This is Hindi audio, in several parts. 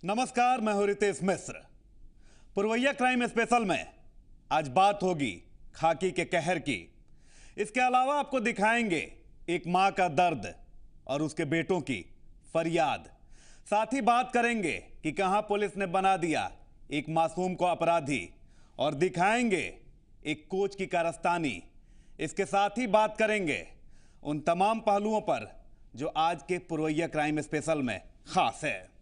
नमस्कार, मैं हूं रितेश मिश्र। पुरवैया क्राइम स्पेशल में आज बात होगी खाकी के कहर की। इसके अलावा आपको दिखाएंगे एक मां का दर्द और उसके बेटों की फरियाद। साथ ही बात करेंगे कि कहां पुलिस ने बना दिया एक मासूम को अपराधी, और दिखाएंगे एक कोच की कारस्तानी। इसके साथ ही बात करेंगे उन तमाम पहलुओं पर जो आज के पुरवैया क्राइम स्पेशल में खास है।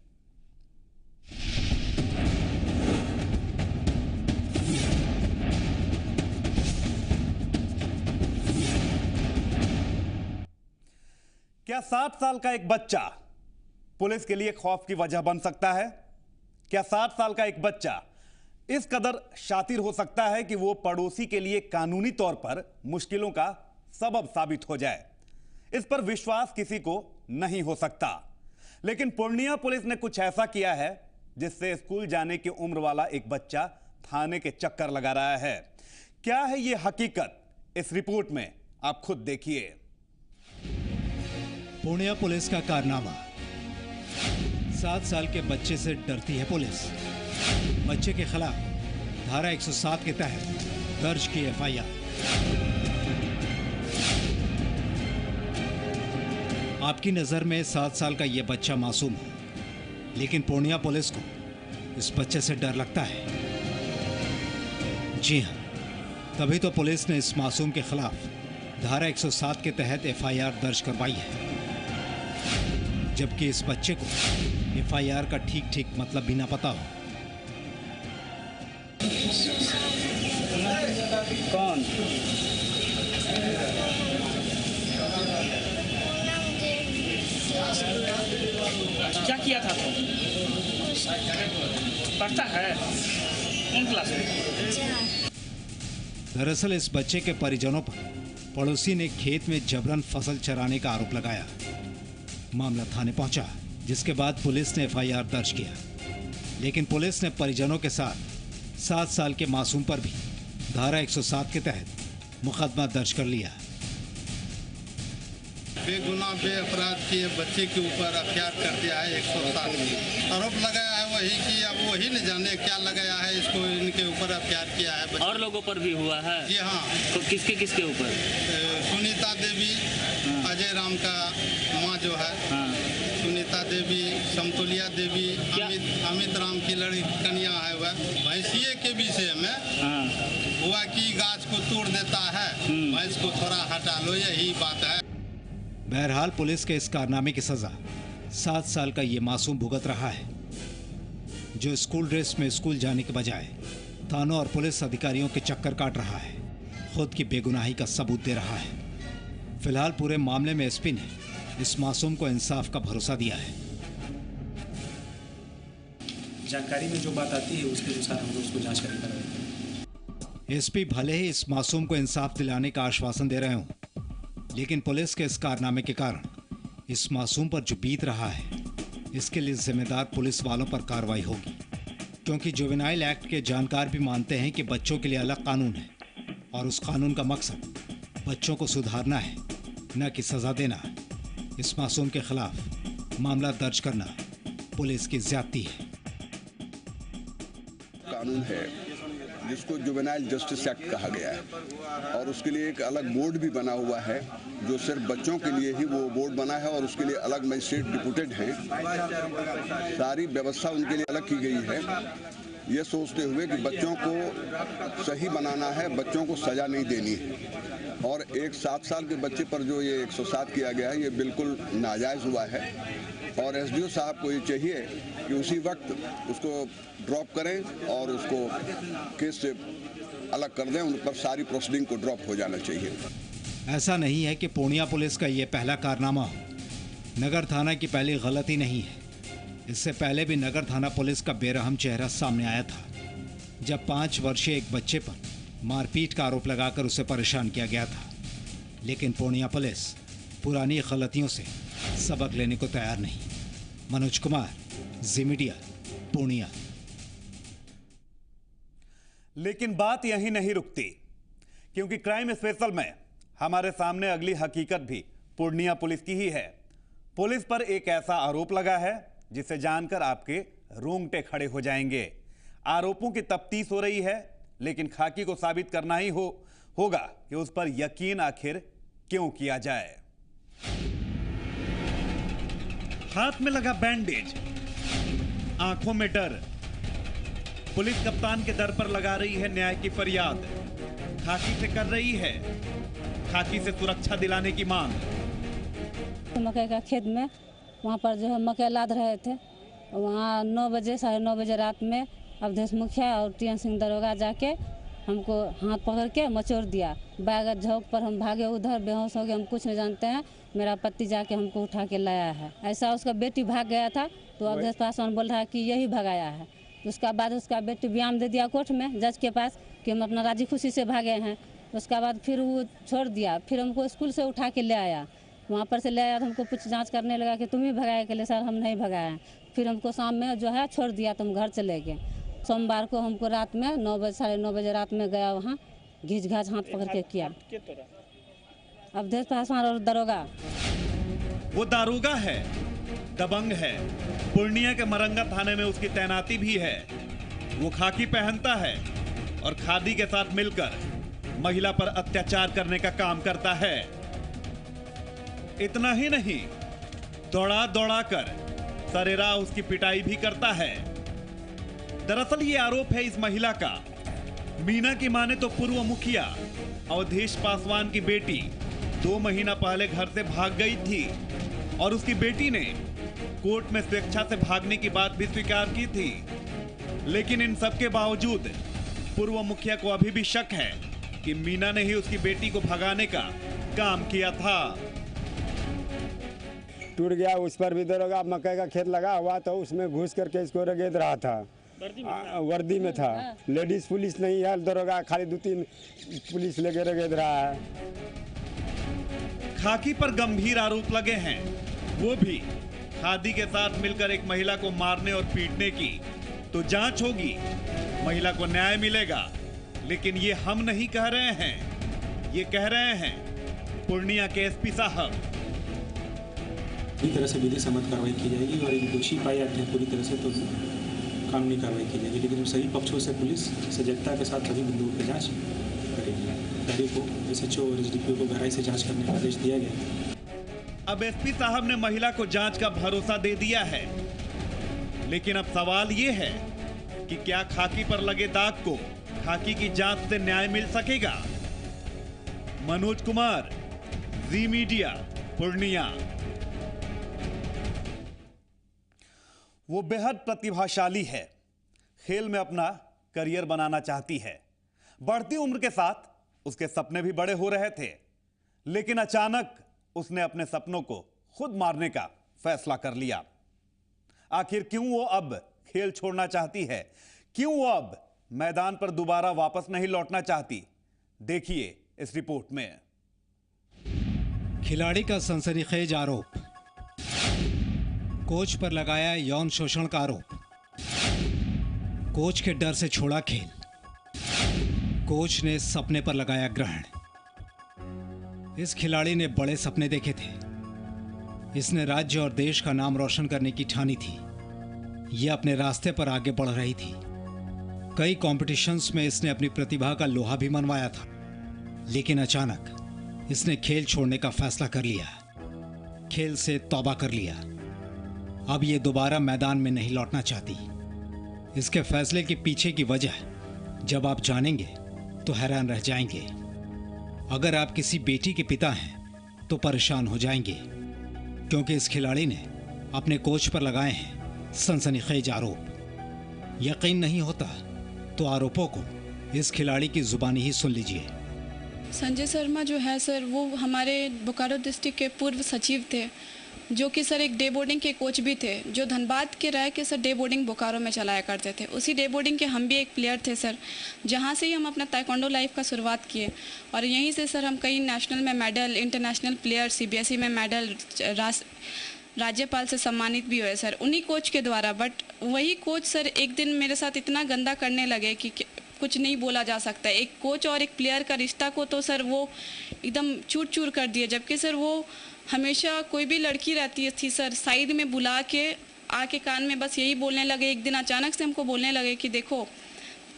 क्या 7 साल का एक बच्चा पुलिस के लिए खौफ की वजह बन सकता है? क्या 7 साल का एक बच्चा इस कदर शातिर हो सकता है कि वो पड़ोसी के लिए कानूनी तौर पर मुश्किलों का सबब साबित हो जाए? इस पर विश्वास किसी को नहीं हो सकता। लेकिन पूर्णिया पुलिस ने कुछ ऐसा किया है जिससे स्कूल जाने की उम्र वाला एक बच्चा थाने के चक्कर लगा रहा है। क्या है ये हकीकत? इस रिपोर्ट में आप खुद देखिए। पूर्णिया पुलिस का कारनामा। 7 साल के बच्चे से डरती है पुलिस। बच्चे के खिलाफ धारा 107 के तहत दर्ज की एफआईआर। आपकी नजर में 7 साल का यह बच्चा मासूम है, लेकिन पूर्णिया पुलिस को इस बच्चे से डर लगता है। जी हां, तभी तो पुलिस ने इस मासूम के खिलाफ धारा 107 के तहत एफआईआर दर्ज करवाई है, जबकि इस बच्चे को एफआईआर का ठीक ठीक मतलब भी ना पता हो। कौन? क्या किया था तुम? पढ़ता है? कौन क्लास में? दरअसल इस बच्चे के परिजनों पर पड़ोसी ने खेत में जबरन फसल चराने का आरोप लगाया। मामला थाने पहुंचा, जिसके बाद पुलिस ने एफआईआर दर्ज किया। लेकिन पुलिस ने परिजनों के साथ 7 साल के मासूम पर भी धारा 107 के तहत मुकदमा दर्ज कर लिया। बेगुनाह बेअपराध किए बच्चे के ऊपर अत्याचार कर दिया है। 107 आरोप लगाया है वही कि अब वही न जाने क्या लगाया है, इसको इनके ऊपर अत्याचार किया है। और लोगों पर भी हुआ है? जी हाँ। तो किसके किसके ऊपर? सुनीता देवी, अजय राम का माँ जो है, सुनीता देवी, समतोलिया देवी, अमित राम की लड़की कन्या है। वह भैंसिए के विषय में हुआ कि गाछ को तोड़ देता है, भैंस को थोड़ा हटा लो, यही बात है। बहरहाल पुलिस के इस कारनामे की सजा 7 साल का ये मासूम भुगत रहा है, जो स्कूल ड्रेस में स्कूल जाने के बजाय थानों और पुलिस अधिकारियों के चक्कर काट रहा है, खुद की बेगुनाही का सबूत दे रहा है। फिलहाल पूरे मामले में एसपी ने इस मासूम को इंसाफ का भरोसा दिया है। जानकारी में जो बात आती है उसके अनुसार हम उसको जांच करेंगे। एसपी भले ही इस मासूम को इंसाफ दिलाने का आश्वासन दे रहे हों, लेकिन पुलिस के इस कारनामे के कारण इस मासूम पर जो बीत रहा है, इसके लिए जिम्मेदार पुलिस वालों पर कार्रवाई होगी। क्योंकि जुवेनाइल एक्ट के जानकार भी मानते हैं कि बच्चों के लिए अलग कानून है, और उस कानून का मकसद बच्चों को सुधारना है, न कि सजा देना। इस मासूम के खिलाफ मामला दर्ज करना पुलिस की ज्यादती है। कानून है जिसको जुवेनाइल जस्टिस एक्ट कहा गया है, और उसके लिए एक अलग बोर्ड भी बना हुआ है जो सिर्फ बच्चों के लिए ही वो बोर्ड बना है, और उसके लिए अलग मजिस्ट्रेट डिप्यूटेड हैं। सारी व्यवस्था उनके लिए अलग की गई है, ये सोचते हुए कि बच्चों को सही बनाना है, बच्चों को सजा नहीं देनी है। और एक 7 साल के बच्चे पर जो ये 107 किया गया है, ये बिल्कुल नाजायज़ हुआ है, और एसडीओ साहब को ये चाहिए कि उसी वक्त उसको ड्रॉप करें और उसको केस से अलग कर दें। उन पर सारी प्रोसीडिंग को ड्रॉप हो जाना चाहिए। ऐसा नहीं है कि पूर्णिया पुलिस का ये पहला कारनामा हो। नगर थाना की पहली गलती नहीं है। इससे पहले भी नगर थाना पुलिस का बेरहम चेहरा सामने आया था, जब 5 वर्षीय एक बच्चे पर मारपीट का आरोप लगाकर उसे परेशान किया गया था। लेकिन पूर्णिया पुलिस पुरानी गलतियों से सबक लेने को तैयार नहीं। मनोज कुमार, जी मीडिया, पूर्णिया। लेकिन बात यहीं नहीं रुकती, क्योंकि क्राइम स्पेशल में हमारे सामने अगली हकीकत भी पूर्णिया पुलिस की ही है। पुलिस पर एक ऐसा आरोप लगा है जिसे जानकर आपके रोंगटे खड़े हो जाएंगे। आरोपों की तफ्तीश हो रही है, लेकिन खाकी को साबित करना ही होगा कि उस पर यकीन आखिर क्यों किया जाए। हाथ में लगा बैंडेज, आंखों में डर, पुलिस कप्तान के दर पर लगा रही है न्याय की फरियाद। खाकी से कर रही है खाकी से सुरक्षा दिलाने की मांग। मकई का खेत में वहाँ पर जो है मकई लाद रहे थे, वहाँ 9 बजे 9:30 बजे रात में अवधेश मुखिया और टीएन सिंह दरोगा जाके हमको हाथ पकड़ के मचोड़ दिया। बैग झोंक पर हम भागे, उधर बेहोश हो गए, हम कुछ नहीं जानते हैं। मेरा पति जाके हमको उठा के लाया है। ऐसा उसका बेटी भाग गया था तो अवधेश पासवान बोल रहा है कि यही भगाया है। उसका बाद उसका बेटी बयान दे दिया कोर्ट में जज के पास कि हम अपना राजी खुशी से भागे हैं। उसका बाद फिर वो छोड़ दिया, फिर हमको स्कूल से उठा के ले आया। वहाँ पर से ले आया तो हमको कुछ जांच करने लगा कि तुम ही भगाए के लिए। सर हम नहीं भगाए हैं। फिर हमको शाम में जो है छोड़ दिया तो हम घर चले गए। सोमवार को हमको रात में 9 बजे 9:30 बजे रात में गया, वहाँ घींच घाच हाथ पकड़ के किया। अवधेश पासवान और दरोगा। वो दारोगा है, दबंग है। पूर्णिया के मरंगा थाने में उसकी तैनाती भी है। वो खाकी पहनता है और खादी के साथ मिलकर महिला पर अत्याचार करने का काम करता है। इतना ही नहीं, दौड़ा दौड़ा कर सरेरा उसकी पिटाई भी करता है। दरअसल ये आरोप है इस महिला का। मीना की माने तो पूर्व मुखिया अवधेश पासवान की बेटी 2 महीना पहले घर से भाग गई थी और उसकी बेटी ने कोर्ट में स्वेच्छा से भागने की बात भी स्वीकार की थी। लेकिन इन सब के बावजूद पूर्व मुखिया को अभी भी शक है कि मीना ने ही उसकी बेटी को भगाने का काम किया था। टूट गया, उस पर भी दरोगा मकई का खेत लगा हुआ तो उसमें घुस करके इसको रगेद रहा था। वर्दी में था, लेडीज पुलिस नहीं है, दरोगा खाली 2-3 पुलिस लेके रगेद रहा है। खाकी पर गंभीर आरोप लगे हैं, वो भी खादी के साथ मिलकर एक महिला को मारने और पीटने की। तो जांच होगी, महिला को न्याय मिलेगा। लेकिन ये हम नहीं कह रहे हैं, ये कह रहे हैं पूर्णिया के एसपी साहब। पूरी तरह से विधि सम्मत कार्रवाई की जाएगी और एक दोषी पाए जाते हैं पूरी तरह से तो कानूनी कार्रवाई की जाएगी। लेकिन सभी पक्षों से पुलिस सजगता के साथ सभी बिंदुओं पर जांच करेगी। अधिकारी को एसएचओ और एसडीपीओ को गहराई से जांच करने का आदेश दिया गया। अब एसपी साहब ने महिला को जांच का भरोसा दे दिया है। लेकिन अब सवाल ये है कि क्या खाकी पर लगे दाग को खाकी की जांच से न्याय मिल सकेगा? मनोज कुमार, जी मीडिया, पूर्णिया। वो बेहद प्रतिभाशाली है, खेल में अपना करियर बनाना चाहती है। बढ़ती उम्र के साथ उसके सपने भी बड़े हो रहे थे, लेकिन अचानक उसने अपने सपनों को खुद मारने का फैसला कर लिया। आखिर क्यों वो अब खेल छोड़ना चाहती है? क्यों वो अब मैदान पर दोबारा वापस नहीं लौटना चाहती? देखिए इस रिपोर्ट में। खिलाड़ी का सनसनीखेज आरोप, कोच पर लगाया यौन शोषण का आरोप, कोच के डर से छोड़ा खेल, कोच ने सपने पर लगाया ग्रहण। इस खिलाड़ी ने बड़े सपने देखे थे। इसने राज्य और देश का नाम रोशन करने की ठानी थी। यह अपने रास्ते पर आगे बढ़ रही थी। कई कॉम्पिटिशन्स में इसने अपनी प्रतिभा का लोहा भी मनवाया था, लेकिन अचानक इसने खेल छोड़ने का फैसला कर लिया। खेल से तौबा कर लिया। अब ये दोबारा मैदान में नहीं लौटना चाहती। इसके फैसले के पीछे की वजह जब आप जानेंगे तो हैरान रह जाएंगे। अगर आप किसी बेटी के पिता हैं तो परेशान हो जाएंगे, क्योंकि इस खिलाड़ी ने अपने कोच पर लगाए हैं सनसनीखेज आरोप। यकीन नहीं होता तो आरोपों को इस खिलाड़ी की जुबानी ही सुन लीजिए। संजय शर्मा जो है सर, वो हमारे बोकारो डिस्ट्रिक्ट के पूर्व सचिव थे, जो कि सर एक डे बोर्डिंग के कोच भी थे, जो धनबाद के रह के सर डे बोर्डिंग बोकारो में चलाया करते थे। उसी डे बोर्डिंग के हम भी एक प्लेयर थे सर, जहाँ से ही हम अपना ताइक्वांडो लाइफ का शुरुआत किए और यहीं से सर हम कई नेशनल में मेडल, इंटरनेशनल प्लेयर, सीबीएसई में मेडल, राज्यपाल से सम्मानित भी हुए सर उन्हीं कोच के द्वारा। बट वही कोच सर एक दिन मेरे साथ इतना गंदा करने लगे कि कुछ नहीं बोला जा सकता। एक कोच और एक प्लेयर का रिश्ता को तो सर वो एकदम चूर चूर कर दिए। जबकि सर वो हमेशा कोई भी लड़की रहती थी सर, साइड में बुला के आके कान में बस यही बोलने लगे। एक दिन अचानक से हमको बोलने लगे कि देखो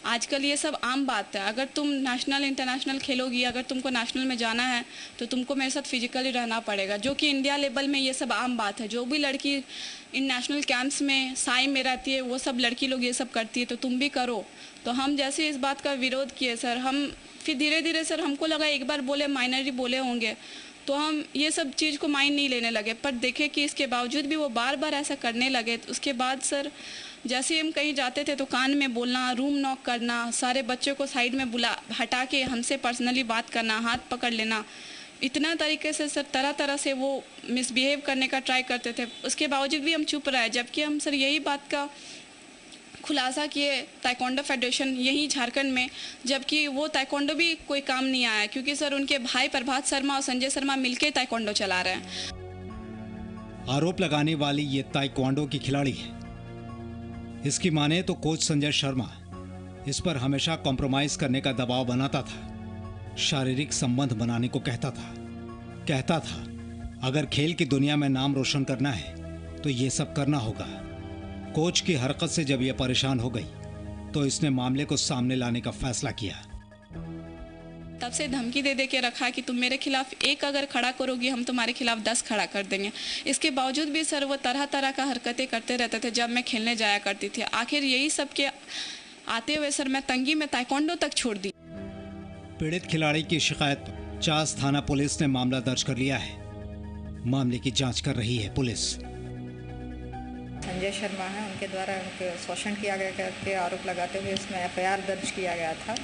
आजकल ये सब आम बात है, अगर तुम नेशनल इंटरनेशनल खेलोगी, अगर तुमको नेशनल में जाना है तो तुमको मेरे साथ फिजिकली रहना पड़ेगा, जो कि इंडिया लेवल में ये सब आम बात है। जो भी लड़की इन नेशनल कैंप्स में साई में रहती है वो सब लड़की लोग ये सब करती है, तो तुम भी करो। तो हम जैसे इस बात का विरोध किए सर, हम फिर धीरे धीरे सर हमको लगा एक बार बोले माइनर बोले होंगे तो हम ये सब चीज़ को माइंड नहीं लेने लगे, पर देखे कि इसके बावजूद भी वो बार बार ऐसा करने लगे। तो उसके बाद सर जैसे ही हम कहीं जाते थे तो कान में बोलना, रूम नॉक करना, सारे बच्चों को साइड में हटा के हमसे पर्सनली बात करना, हाथ पकड़ लेना, इतना तरीके से सर तरह तरह से वो मिसबिहेव करने का ट्राई करते थे। उसके बावजूद भी हम चुप रहे, जबकि हम सर यही बात का खुलासा किए ताइक्वांडो फेडरेशन यही झारखंड में, जबकि वो ताइक्वांडो भी कोई काम नहीं आया, क्योंकि सर उनके भाई प्रभात शर्मा और संजय शर्मा मिलकर ताइक्वांडो चला रहे हैं। आरोप लगाने वाली ये ताइक्वांडो की खिलाड़ी है। इसकी माने तो कोच संजय शर्मा इस पर हमेशा कॉम्प्रोमाइज करने का दबाव बनाता था, शारीरिक संबंध बनाने को कहता था अगर खेल की दुनिया में नाम रोशन करना है तो ये सब करना होगा। कोच की हरकत से जब यह परेशान हो गई तो इसने मामले को सामने लाने का फैसला किया। तब से धमकी दे के रखा कि तुम मेरे खिलाफ एक अगर खड़ा करोगी हम तुम्हारे खिलाफ 10 खड़ा कर देंगे। इसके बावजूद भी सर वो तरह तरह का हरकतें करते रहते थे जब मैं खेलने जाया करती थी। आखिर यही सब के आते हुए सर मैं तंगी में ताइक्वांडो तक छोड़ दी। पीड़ित खिलाड़ी की शिकायत पर चास थाना पुलिस ने मामला दर्ज कर लिया है। मामले की जांच कर रही है पुलिस। संजय शर्मा है, उनके द्वारा उनके शोषण किया गया करके आरोप लगाते हुए इसमें एफआईआर दर्ज किया गया था।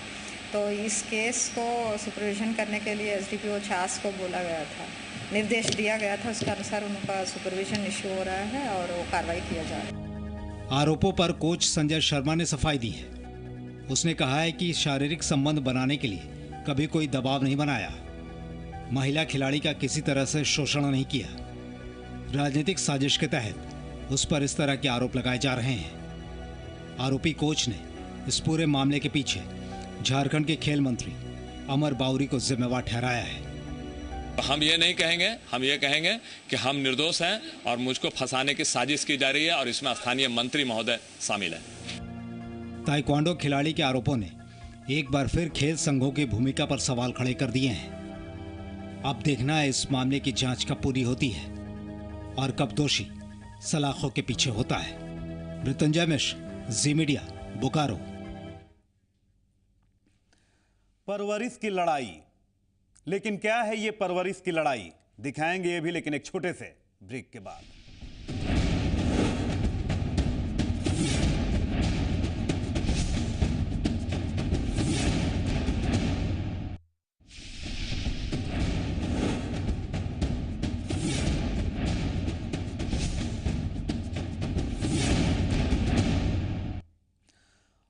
तो इस केस को सुपरविजन करने के लिए एसडीपीओ चास को बोला गया था, निर्देश दिया गया था, उसके अनुसार उनका सुपरविजन इश्यू हो रहा है और वो कार्रवाई किया जा रहा है। आरोपों पर कोच संजय शर्मा ने सफाई दी है। उसने कहा है कि शारीरिक संबंध बनाने के लिए कभी कोई दबाव नहीं बनाया, महिला खिलाड़ी का किसी तरह से शोषण नहीं किया। राजनीतिक साजिश के तहत उस पर इस तरह के आरोप लगाए जा रहे हैं। आरोपी कोच ने इस पूरे मामले के पीछे झारखंड के खेल मंत्री अमर बाउरी को जिम्मेवार ठहराया है। हम ये नहीं कहेंगे, हम ये कहेंगे कि हम निर्दोष हैं और मुझको फंसाने की साजिश की जा रही है और इसमें स्थानीय मंत्री महोदय शामिल हैं। ताइक्वांडो खिलाड़ी के आरोपों ने एक बार फिर खेल संघों की भूमिका पर सवाल खड़े कर दिए हैं। अब देखना है इस मामले की जांच कब पूरी होती है और कब दोषी सलाखों के पीछे होता है। मृत्युंजय मिश्र, जी मीडिया, बोकारो। परवरिश की लड़ाई, लेकिन क्या है ये परवरिश की लड़ाई, दिखाएंगे ये भी, लेकिन एक छोटे से ब्रेक के बाद।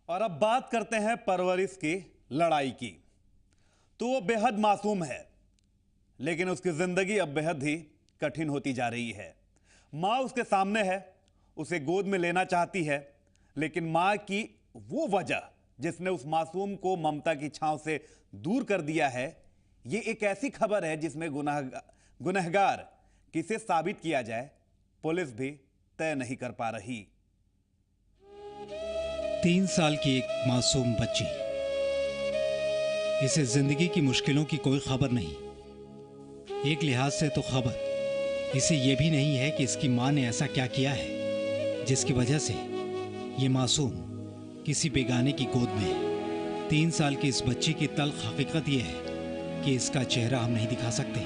और अब बात करते हैं परवरिश की लड़ाई की। तो वो बेहद मासूम है, लेकिन उसकी जिंदगी अब बेहद ही कठिन होती जा रही है। माँ उसके सामने है, उसे गोद में लेना चाहती है, लेकिन माँ की वो वजह जिसने उस मासूम को ममता की छांव से दूर कर दिया है, ये एक ऐसी खबर है जिसमें गुनहगार किसे साबित किया जाए पुलिस भी तय नहीं कर पा रही। 3 साल की एक मासूम बच्ची, इसे जिंदगी की मुश्किलों की कोई खबर नहीं। एक लिहाज से तो खबर इसे ये भी नहीं है कि इसकी मां ने ऐसा क्या किया है जिसकी वजह से ये मासूम किसी बेगाने की गोद में है। 3 साल की इस बच्ची की तल्ख हकीकत यह है कि इसका चेहरा हम नहीं दिखा सकते,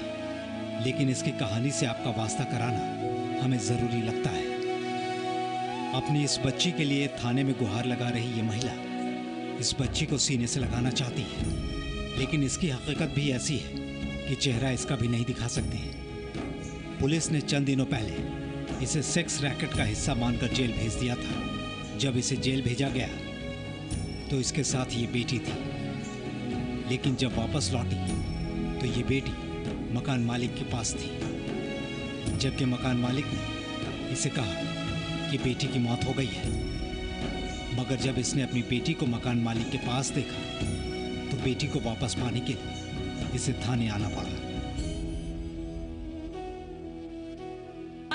लेकिन इसकी कहानी से आपका वास्ता कराना हमें जरूरी लगता है। अपनी इस बच्ची के लिए थाने में गुहार लगा रही ये महिला इस बच्ची को सीने से लगाना चाहती है, लेकिन इसकी हकीकत भी ऐसी है कि चेहरा इसका भी नहीं दिखा सकते। पुलिस ने चंद दिनों पहले इसे सेक्स रैकेट का हिस्सा मानकर जेल भेज दिया था। जब इसे जेल भेजा गया तो इसके साथ ये बेटी थी, लेकिन जब वापस लौटी तो ये बेटी मकान मालिक के पास थी, जबकि मकान मालिक ने इसे कहा कि बेटी की मौत हो गई है। मगर जब इसने अपनी बेटी को मकान मालिक के पास देखा तो बेटी को वापस पाने के लिए इसे थाने आना पड़ा।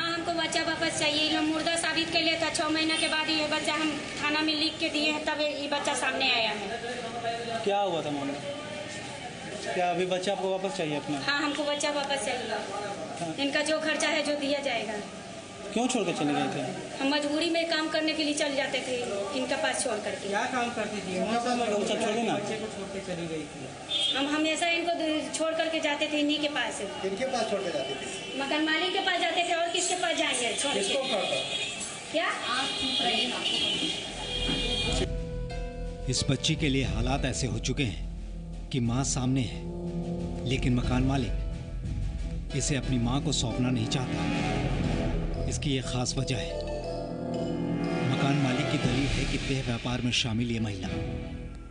हमको बच्चा वापस चाहिए, मुर्दा साबित खरीद के लिए था। 6 महीना के बाद ये बच्चा हम थाना में लिख के दिए हैं, तब ये बच्चा सामने आया है। क्या हुआ था मामला? क्या अभी बच्चा आपको वापस चाहिए अपना? हाँ, हमको बच्चा वापस चाहिए। इनका जो खर्चा है जो दिया जाएगा। क्यों छोड़ कर चले गए थे? हम मजबूरी में काम करने के लिए चल जाते थे इनका पास छोड़ करके। क्या काम करती थी? बच्चा छोड़े ना, बच्चे को छोड़ के चली गई थी। हम हमेशा इनको छोड़ करके जाते थे इन्हीं के पास। किनके पास छोड़ के जाते थे? मकान मालिक के पास जाते थे, और किसके पास जाएंगे छोड़ के? क्या इस बच्ची के लिए हालात ऐसे हो चुके हैं कि माँ सामने है, लेकिन मकान मालिक इसे अपनी माँ को सौंपना नहीं चाहता। इसकी एक खास वजह है। मकान मालिक की दलील है कि देह व्यापार में शामिल ये महिला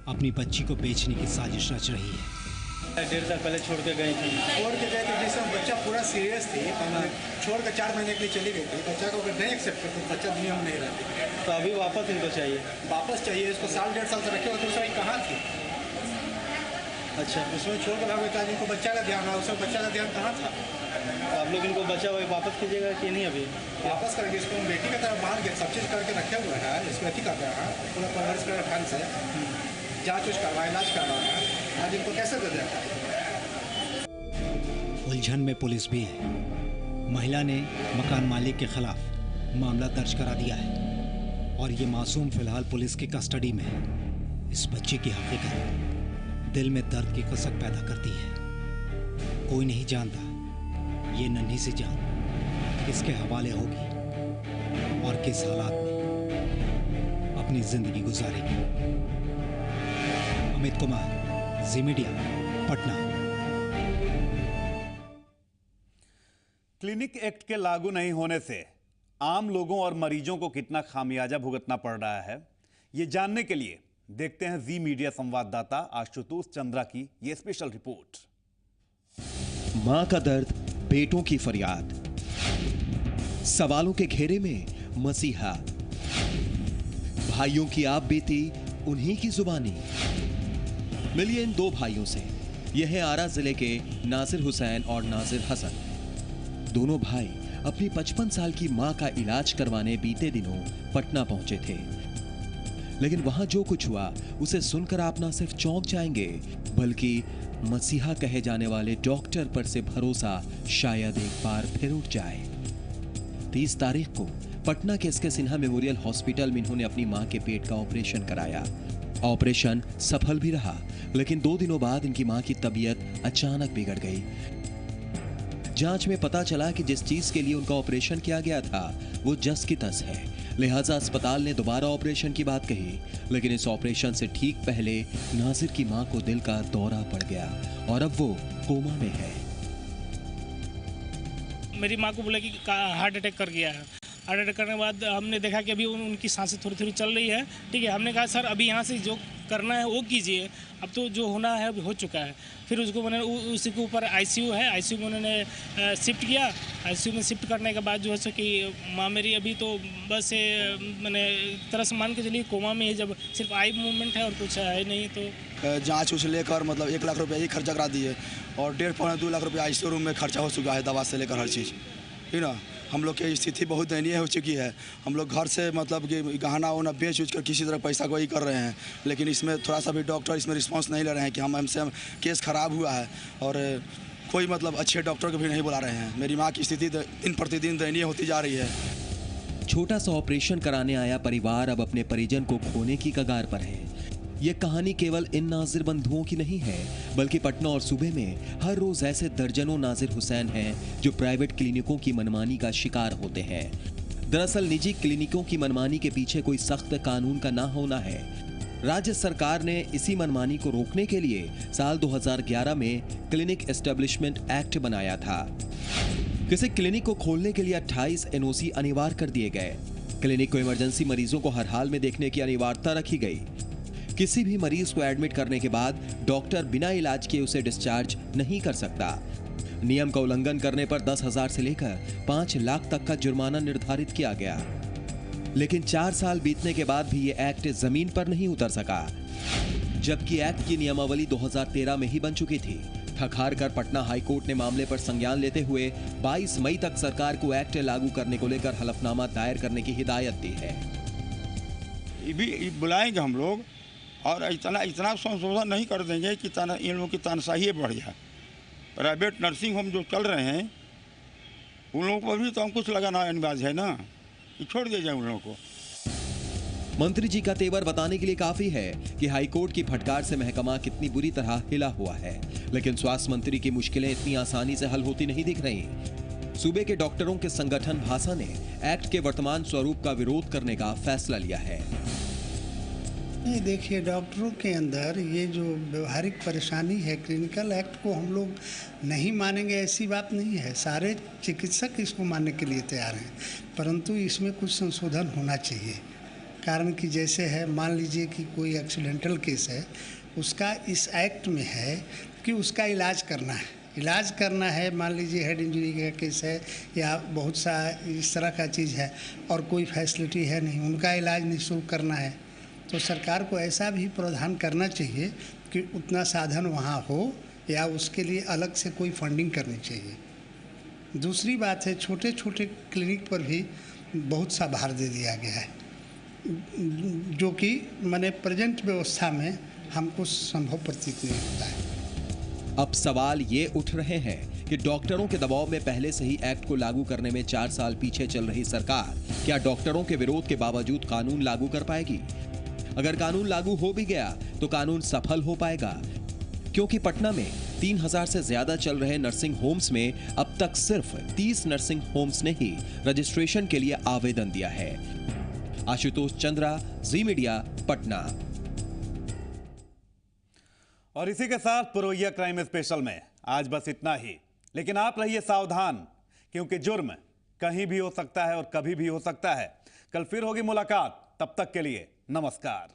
अपनी बच्ची को बेचने की साजिश रच रही है। 1.5 साल पहले छोड़ के गई थी। छोड़ के गए थे, जिसमें बच्चा पूरा सीरियस थी। छोड़ कर 4 महीने के लिए चली गई थी। बच्चा को अगर नहीं एक्सेप्ट करते, बच्चा दुनिया में नहीं रहती। तो अभी वापस इनको चाहिए? वापस चाहिए। इसको 1.5 साल से रखे हुए थे, उस समय कहाँ थी? अच्छा, उसमें छोड़ कर भाग गए। जिनको बच्चा का ध्यान रहा, उसमें बच्चा का ध्यान कहाँ था? तो आप लोग इनको बच्चा वापस कीजिएगा कि नहीं? अभी वापस करेंगे। इसको हम बेटी की तरह बाहर गए, सब चीज़ करके रखे हुए हैं। इसको अति कर रहे हैं, पूरा परवरिश कर ढंग से जाँच उच करवा, इलाज करवा है। आज इनको कैसे दे दें? उलझन में पुलिस भी है। महिला ने मकान मालिक के खिलाफ मामला दर्ज करा दिया है और ये मासूम फिलहाल पुलिस की कस्टडी में है। इस बच्ची की हकीकत दिल में दर्द की कसक पैदा करती है। कोई नहीं जानता ये नन्ही सी जान किसके हवाले होगी और किस हालात में अपनी जिंदगी गुजारेगी। अमित कुमार, जी मीडिया, पटना। क्लिनिक एक्ट के लागू नहीं होने से आम लोगों और मरीजों को कितना खामियाजा भुगतना पड़ रहा है, ये जानने के लिए देखते हैं जी मीडिया संवाददाता आशुतोष चंद्रा की ये स्पेशल रिपोर्ट। मां का दर्द, बेटों की फरियाद, सवालों के घेरे में मसीहा, भाइयों की आप बीती उन्हीं की जुबानी। मिलिए इन 2 भाइयों से। यह है आरा जिले के नासिर हुसैन और नासिर हसन। दोनों भाई अपनी 55 साल की मां का इलाज करवाने बीते दिनों पटना पहुंचे थे, लेकिन वहां जो कुछ हुआ उसे सुनकर आप ना सिर्फ चौंक जाएंगे, बल्कि मसीहा कहे जाने वाले डॉक्टर पर से भरोसा शायद एक बार फिर उठ जाए। 30 तारीख को पटना के एसके सिन्हा मेमोरियल हॉस्पिटल में इन्होंने अपनी मां के पेट का ऑपरेशन कराया। ऑपरेशन सफल भी रहा, लेकिन 2 दिनों बाद इनकी मां की तबीयत अचानक बिगड़ गई। जांच में पता चला कि जिस चीज के लिए उनका ऑपरेशन किया गया था वो जस की तस है, लिहाजा अस्पताल ने दोबारा ऑपरेशन की बात कही। लेकिन इस ऑपरेशन से ठीक पहले नासिर की मां को दिल का दौरा पड़ गया और अब वो कोमा में है। मेरी मां को बोला कि हार्ट अटैक कर गया है। हार्ट अटैक करने के बाद हमने देखा कि अभी उनकी सांसें थोड़ी थोड़ी चल रही है। ठीक है, हमने कहा सर अभी यहाँ से जो करना है वो कीजिए, अब तो जो होना है हो चुका है। फिर उसको मैंने उसी के ऊपर आईसीयू है, आईसीयू में उन्होंने शिफ्ट किया। आईसीयू में शिफ्ट करने के बाद जो है सो कि माँ मेरी अभी तो बस मैंने तरह से मान के चलिए कोमा में है, जब सिर्फ आई मूवमेंट है और कुछ है नहीं। तो जाँच उछ लेकर मतलब 1 लाख रुपये ही खर्चा करा दिए और 1.5-2 लाख रुपये आईसीयू रूम में खर्चा हो चुका है, दवा से लेकर हर चीज़। ठीक ना, हम लोग की स्थिति बहुत दयनीय हो चुकी है। हम लोग घर से मतलब कि गहना वहना बेच उच कर किसी तरह पैसा को ही कर रहे हैं, लेकिन इसमें थोड़ा सा भी डॉक्टर इसमें रिस्पांस नहीं ले रहे हैं कि हमसे केस ख़राब हुआ है, और कोई मतलब अच्छे डॉक्टर को भी नहीं बुला रहे हैं। मेरी माँ की स्थिति दिन प्रतिदिन दयनीय होती जा रही है। छोटा सा ऑपरेशन कराने आया परिवार अब अपने परिजन को खोने की कगार पर है। ये कहानी केवल इन नाजिर बंधुओं की नहीं है, बल्कि पटना और सूबे में हर रोज ऐसे दर्जनों नाजिर हुसैन हैं जो प्राइवेट क्लिनिकों की मनमानी का शिकार होते हैं। दरअसल निजी क्लिनिकों की मनमानी के पीछे कोई सख्त कानून का ना होना है। राज्य सरकार ने इसी मनमानी को रोकने के लिए साल 2011 में क्लिनिक एस्टेब्लिशमेंट एक्ट बनाया था। किसी क्लिनिक को खोलने के लिए 28 एनओसी अनिवार्य कर दिए गए। क्लिनिक को इमरजेंसी मरीजों को हर हाल में देखने की अनिवार्यता रखी गई। किसी भी मरीज को एडमिट करने के बाद डॉक्टर बिना इलाज किए उसे डिस्चार्ज नहीं कर सकता। नियम का उल्लंघन करने पर 10,000 से लेकर 5 लाख तक का जुर्माना निर्धारित किया गया। लेकिन 4 साल बीतने के बाद भी ये एक्ट जमीन पर नहीं उतर सका, जबकि एक्ट की नियमावली 2013 में ही बन चुकी थी। थक हार कर पटना हाईकोर्ट ने मामले पर संज्ञान लेते हुए 22 मई तक सरकार को एक्ट लागू करने को लेकर हलफनामा दायर करने की हिदायत दी है। बुलाएंगे हम लोग और इतना संशोधन नहीं कर देंगे कि इन लोगों की तानाशाही बढ़ जाए। प्राइवेट नर्सिंग होम जो चल रहे हैं उन लोगों पर भी तो अंकुश लगाना अनिवार्य है ना, कि छोड़ दिया जाए उन लोगों को। मंत्री जी का तेवर बताने के लिए काफी है कि हाईकोर्ट की फटकार से महकमा कितनी बुरी तरह हिला हुआ है, लेकिन स्वास्थ्य मंत्री की मुश्किलें इतनी आसानी से हल होती नहीं दिख रही। सूबे के डॉक्टरों के संगठन भासा ने एक्ट के वर्तमान स्वरूप का विरोध करने का फैसला लिया है। नहीं, देखिए, डॉक्टरों के अंदर ये जो व्यवहारिक परेशानी है, क्लिनिकल एक्ट को हम लोग नहीं मानेंगे ऐसी बात नहीं है। सारे चिकित्सक इसको मानने के लिए तैयार हैं, परंतु इसमें कुछ संशोधन होना चाहिए। कारण कि जैसे है, मान लीजिए कि कोई एक्सीडेंटल केस है, उसका इस एक्ट में है कि उसका इलाज करना है। मान लीजिए हेड इंजरी का केस है या बहुत सा इस तरह का चीज़ है और कोई फैसिलिटी है नहीं, उनका इलाज निःशुल्क करना है, तो सरकार को ऐसा भी प्रावधान करना चाहिए कि उतना साधन वहाँ हो या उसके लिए अलग से कोई फंडिंग करनी चाहिए। दूसरी बात है, छोटे छोटे क्लिनिक पर भी बहुत सा भार दे दिया गया है, जो कि माने प्रेजेंट व्यवस्था में हमको संभव प्रतीत नहीं होता है। अब सवाल ये उठ रहे हैं कि डॉक्टरों के दबाव में पहले से ही एक्ट को लागू करने में 4 साल पीछे चल रही सरकार क्या डॉक्टरों के विरोध के बावजूद कानून लागू कर पाएगी? अगर कानून लागू हो भी गया तो कानून सफल हो पाएगा? क्योंकि पटना में 3000 से ज्यादा चल रहे नर्सिंग होम्स में अब तक सिर्फ 30 नर्सिंग होम्स ने ही रजिस्ट्रेशन के लिए आवेदन दिया है। आशुतोष चंद्रा, जी मीडिया, पटना। और इसी के साथ पुरोहिया क्राइम स्पेशल में आज बस इतना ही, लेकिन आप रहिए सावधान, क्योंकि जुर्म कहीं भी हो सकता है और कभी भी हो सकता है। कल फिर होगी मुलाकात, तब तक के लिए नमस्कार।